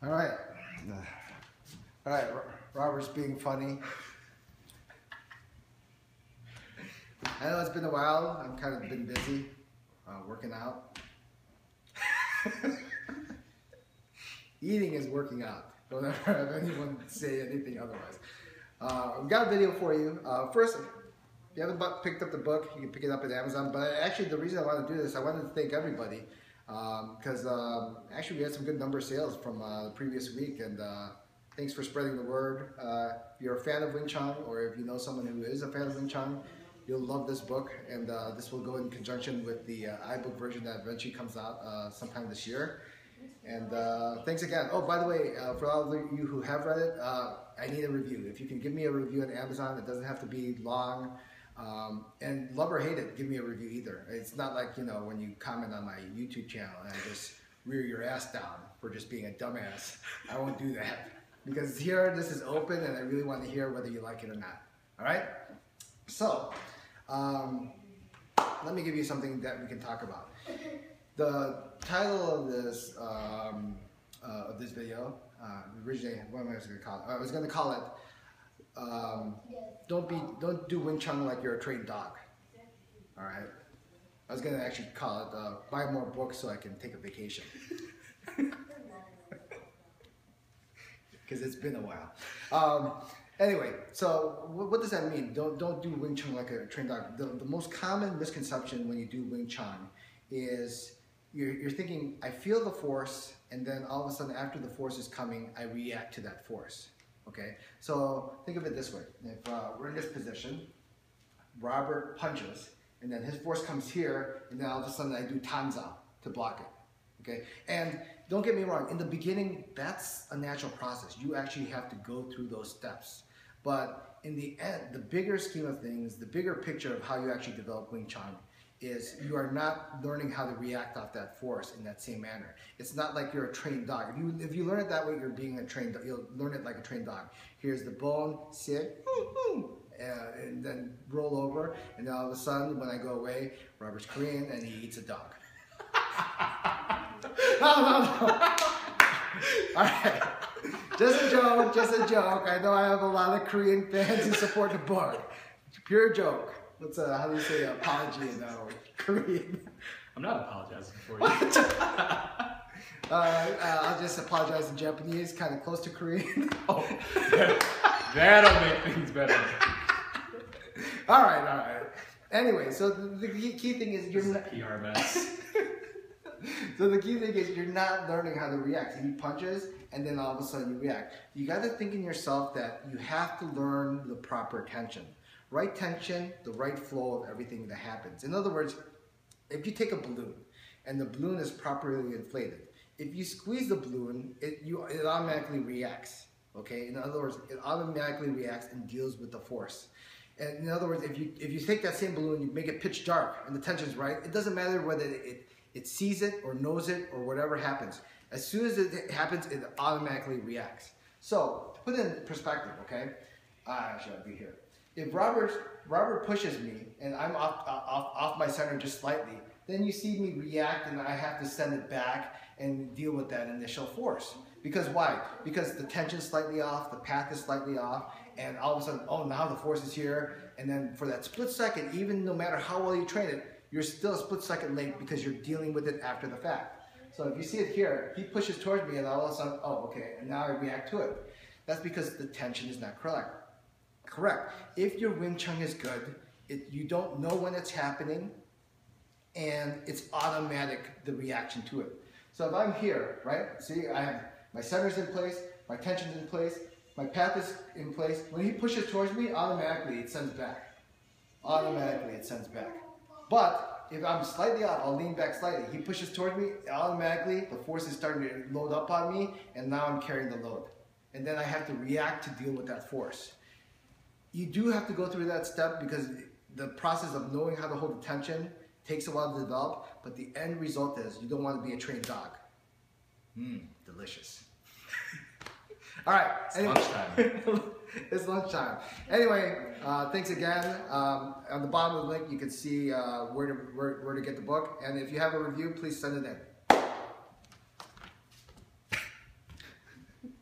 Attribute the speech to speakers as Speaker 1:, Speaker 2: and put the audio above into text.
Speaker 1: All right. All right, Robert's being funny. I know it's been a while. I've kind of been busy working out. Eating is working out. Don't ever have anyone say anything otherwise. We've got a video for you. First, if you haven't picked up the book, you can pick it up at Amazon. But actually, the reason I want to do this, I wanted to thank everybody. Because actually we had some good number of sales from the previous week, and thanks for spreading the word. If you're a fan of Wing Chun, or if you know someone who is a fan of Wing Chun, you'll love this book, and this will go in conjunction with the iBook version that eventually comes out sometime this year. And thanks again. Oh, by the way, for all of you who have read it, I need a review. If you can give me a review on Amazon, it doesn't have to be long. And love or hate it, give me a review either. It's not like, you know, when you comment on my YouTube channel and I just rear your ass down for just being a dumbass. I won't do that. Because here, this is open and I really want to hear whether you like it or not. Alright? So, let me give you something that we can talk about. The title of this video, originally, what am I going to call it? I was going to call it don't do Wing Chun like you're a trained dog. All right. I was gonna actually call it buy more books so I can take a vacation. Because it's been a while. Anyway, so what does that mean? Don't do Wing Chun like a trained dog. The most common misconception when you do Wing Chun is you're thinking, I feel the force, and then all of a sudden after the force is coming, I react to that force. Okay, so think of it this way. If we're in this position, Robert punches, and then his force comes here, and then all of a sudden I do tanza to block it. Okay, and don't get me wrong, in the beginning, that's a natural process. You actually have to go through those steps. But in the end, the bigger scheme of things, the bigger picture of how you actually develop Wing Chun is you are not learning how to react off that force in that same manner. It's not like you're a trained dog. If you learn it that way, you're being a trained dog. You'll learn it like a trained dog. Here's the bone, sit, and then roll over, and then all of a sudden, when I go away, Robert's Korean and he eats a dog. No. All right, just a joke, just a joke. I know I have a lot of Korean fans who support the book. Pure joke. What's how do you say apology in Korean? I'm not apologizing for you. I'll just apologize in Japanese, kind of close to Korean.
Speaker 2: Oh, that'll make things better.
Speaker 1: All right. Anyway, so the key thing is you're not
Speaker 2: PR mess.
Speaker 1: So the key thing is you're not learning how to react. He punches, and then all of a sudden you react. You got to think in yourself that you have to learn the proper tension. Right tension, the right flow of everything that happens. In other words, if you take a balloon and the balloon is properly inflated, if you squeeze the balloon, it automatically reacts. Okay? In other words, it automatically reacts and deals with the force. And in other words, if you take that same balloon, you make it pitch dark and the tension's right, it doesn't matter whether it sees it or knows it or whatever happens. As soon as it happens, it automatically reacts. So, to put it in perspective, okay? Actually, I'll be here. If Robert pushes me and I'm off my center just slightly, then you see me react and I have to send it back and deal with that initial force. Because why? Because the tension's slightly off, the path is slightly off, and all of a sudden, oh, now the force is here, and then for that split second, even no matter how well you train it, you're still a split second late because you're dealing with it after the fact. So if you see it here, he pushes towards me and all of a sudden, oh, okay, and now I react to it. That's because the tension is not correct. If your Wing Chun is good, you don't know when it's happening, and it's automatic, the reaction to it. So if I'm here, right, see, I have my center's in place, my tension's in place, my path is in place. When he pushes towards me, automatically it sends back. Automatically it sends back. But if I'm slightly off, I'll lean back slightly. He pushes towards me, automatically the force is starting to load up on me, and now I'm carrying the load. And then I have to react to deal with that force. You do have to go through that step because the process of knowing how to hold the tension takes a while to develop, but the end result is you don't want to be a trained dog. Delicious. All right.
Speaker 2: It's lunchtime.
Speaker 1: It's lunchtime. Anyway, thanks again. On the bottom of the link, you can see where to get the book. And if you have a review, please send it in.